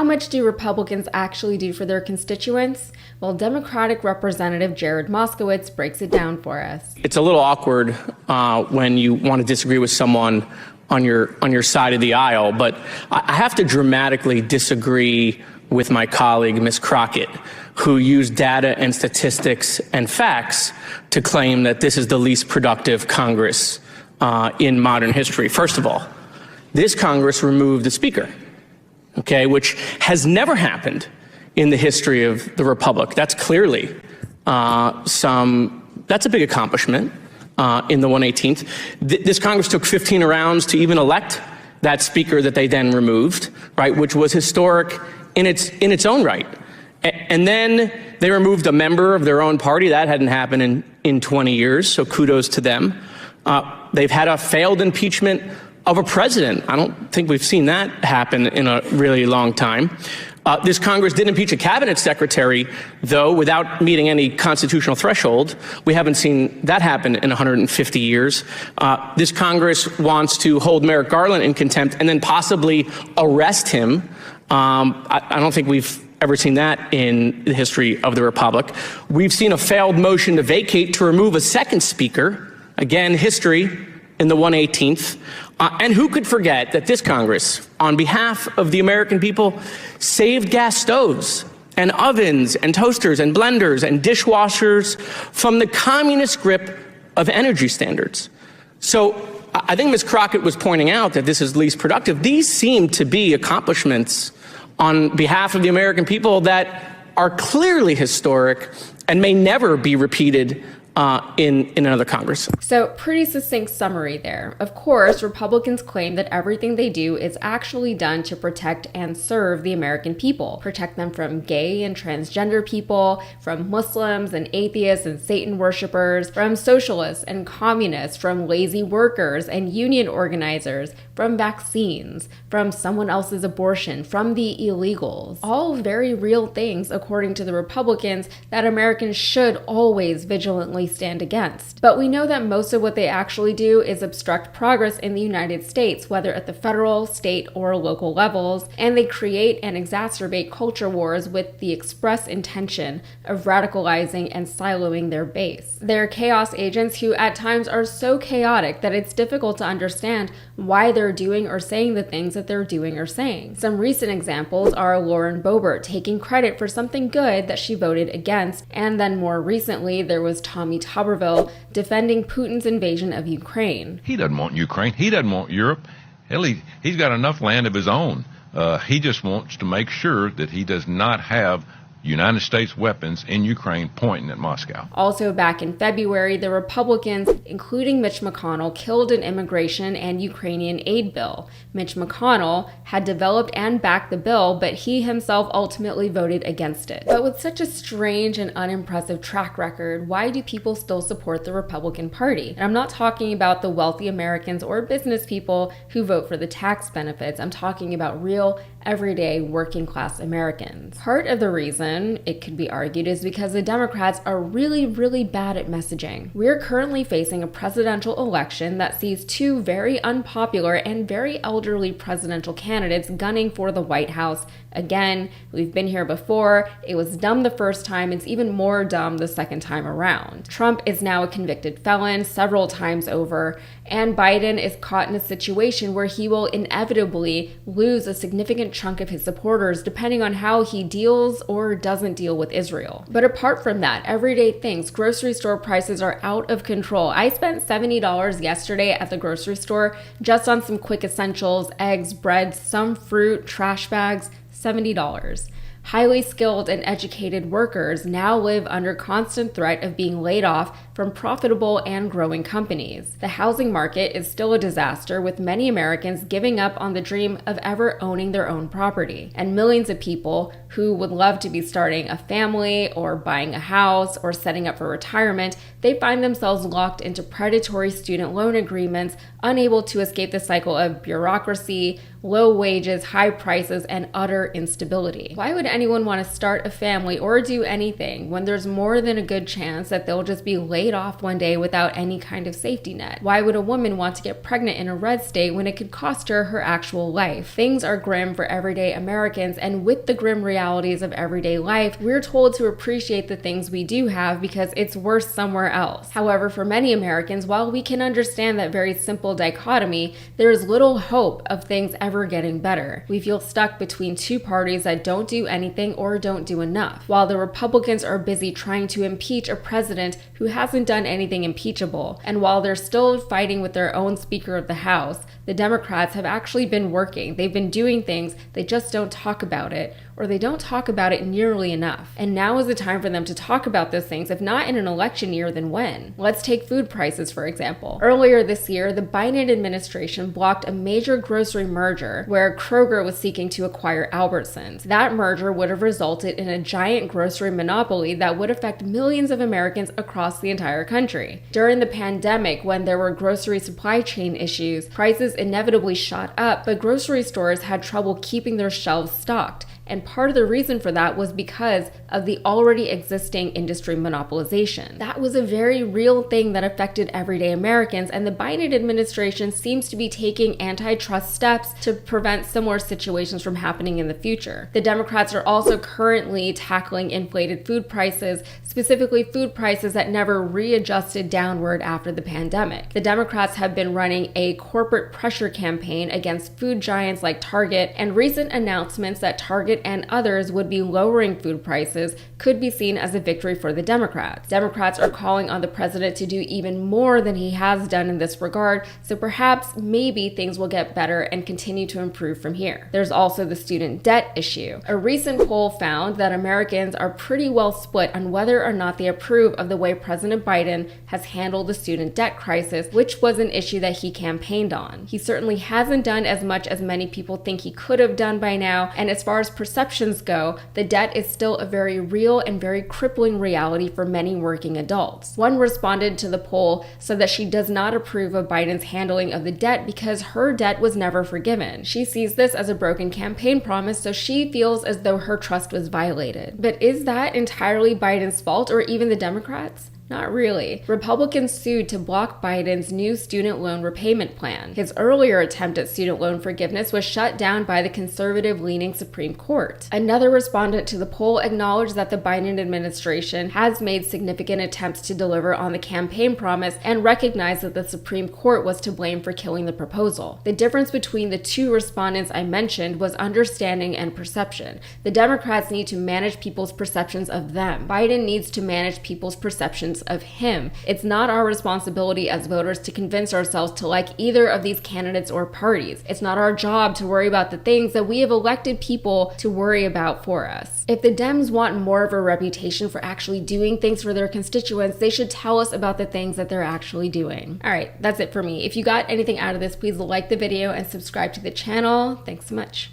how much do Republicans actually do for their constituents? Well, Democratic Representative Jared Moskowitz breaks it down for us. It's a little awkward when you want to disagree with someone on your side of the aisle, but I have to dramatically disagree with my colleague, Ms. Crockett, who used data and statistics and facts to claim that this is the least productive Congress in modern history. First of all, this Congress removed the Speaker, which has never happened in the history of the Republic. That's clearly that's a big accomplishment in the 118th. This Congress took 15 rounds to even elect that Speaker that they then removed, right, which was historic in its own right. And then they removed a member of their own party. That hadn't happened in 20 years, so kudos to them. They've had a failed impeachment of a president. I don't think we've seen that happen in a really long time. This Congress did impeach a cabinet secretary, though, without meeting any constitutional threshold. We haven't seen that happen in 150 years. This Congress wants to hold Merrick Garland in contempt and then possibly arrest him. I don't think we've ever seen that in the history of the Republic. We've seen a failed motion to vacate to remove a second Speaker. Again, history in the 118th. And who could forget that this Congress, on behalf of the American people, saved gas stoves and ovens and toasters and blenders and dishwashers from the communist grip of energy standards. So I think Ms. Crockett was pointing out that this is least productive. These seem to be accomplishments on behalf of the American people that are clearly historic and may never be repeated in another Congress. So pretty succinct summary there. Of course, Republicans claim that everything they do is actually done to protect and serve the American people. Protect them from gay and transgender people, from Muslims and atheists and Satan worshipers, from socialists and communists, from lazy workers and union organizers, from vaccines, from someone else's abortion, from the illegals. All very real things, according to the Republicans, that Americans should always vigilantly stand against. But we know that most of what they actually do is obstruct progress in the United States, whether at the federal, state, or local levels, and they create and exacerbate culture wars with the express intention of radicalizing and siloing their base. They're chaos agents who at times are so chaotic that it's difficult to understand why they're doing or saying the things that they're doing or saying. Some recent examples are Lauren Boebert taking credit for something good that she voted against, and then more recently there was Tommy Tuberville defending Putin's invasion of Ukraine. He doesn't want Ukraine. He doesn't want Europe. Hell, he's got enough land of his own. He just wants to make sure that he does not have United States weapons in Ukraine pointing at Moscow. Also back in February, the Republicans, including Mitch McConnell, killed an immigration and Ukrainian aid bill. Mitch McConnell had developed and backed the bill, but he himself ultimately voted against it. But with such a strange and unimpressive track record, why do people still support the Republican Party? And I'm not talking about the wealthy Americans or business people who vote for the tax benefits. I'm talking about real, everyday, working class Americans. Part of the reason, it could be argued, is because the Democrats are really, really bad at messaging. We're currently facing a presidential election that sees two very unpopular and very elderly presidential candidates gunning for the White House. Again, we've been here before. It was dumb the first time. It's even more dumb the second time around. Trump is now a convicted felon several times over, and Biden is caught in a situation where he will inevitably lose a significant chunk of his supporters depending on how he deals or doesn't deal with Israel. But apart from that, everyday things, grocery store prices are out of control. I spent $70 yesterday at the grocery store just on some quick essentials, eggs, bread, some fruit, trash bags. $70. Highly skilled and educated workers now live under constant threat of being laid off from profitable and growing companies. The housing market is still a disaster, with many Americans giving up on the dream of ever owning their own property. And millions of people who would love to be starting a family or buying a house or setting up for retirement, they find themselves locked into predatory student loan agreements, unable to escape the cycle of bureaucracy, low wages, high prices, and utter instability. Why would anyone want to start a family or do anything when there's more than a good chance that they'll just be laid laid off one day without any kind of safety net? Why would a woman want to get pregnant in a red state when it could cost her her actual life? Things are grim for everyday Americans, and with the grim realities of everyday life, we're told to appreciate the things we do have because it's worse somewhere else. However, for many Americans, while we can understand that very simple dichotomy, there is little hope of things ever getting better. We feel stuck between two parties that don't do anything or don't do enough. While the Republicans are busy trying to impeach a president who hasn't done anything impeachable, and while they're still fighting with their own Speaker of the House, the Democrats have actually been working. They've been doing things, they just don't talk about it, or they don't talk about it nearly enough. And now is the time for them to talk about those things, if not in an election year, then when? Let's take food prices, for example. Earlier this year, the Biden administration blocked a major grocery merger where Kroger was seeking to acquire Albertsons. That merger would have resulted in a giant grocery monopoly that would affect millions of Americans across the entire country. During the pandemic, when there were grocery supply chain issues, prices inevitably shot up, but grocery stores had trouble keeping their shelves stocked. And part of the reason for that was because of the already existing industry monopolization. That was a very real thing that affected everyday Americans, and the Biden administration seems to be taking antitrust steps to prevent similar situations from happening in the future. The Democrats are also currently tackling inflated food prices, specifically food prices that never readjusted downward after the pandemic. The Democrats have been running a corporate pressure campaign against food giants like Target, and recent announcements that Target and others would be lowering food prices could be seen as a victory for the Democrats. Democrats are calling on the president to do even more than he has done in this regard, so perhaps maybe things will get better and continue to improve from here. There's also the student debt issue. A recent poll found that Americans are pretty well split on whether or not they approve of the way President Biden has handled the student debt crisis, which was an issue that he campaigned on. He certainly hasn't done as much as many people think he could have done by now, and as far as perceptions go, the debt is still a very real and very crippling reality for many working adults. One respondent to the poll said that she does not approve of Biden's handling of the debt because her debt was never forgiven. She sees this as a broken campaign promise, so she feels as though her trust was violated. But is that entirely Biden's fault, or even the Democrats? Not really. Republicans sued to block Biden's new student loan repayment plan. His earlier attempt at student loan forgiveness was shut down by the conservative-leaning Supreme Court. Another respondent to the poll acknowledged that the Biden administration has made significant attempts to deliver on the campaign promise and recognized that the Supreme Court was to blame for killing the proposal. The difference between the two respondents I mentioned was understanding and perception. The Democrats need to manage people's perceptions of them. Biden needs to manage people's perceptions of him. It's not our responsibility as voters to convince ourselves to like either of these candidates or parties. It's not our job to worry about the things that we have elected people to worry about for us. If the Dems want more of a reputation for actually doing things for their constituents, they should tell us about the things that they're actually doing. All right, that's it for me. If you got anything out of this, please like the video and subscribe to the channel. Thanks so much.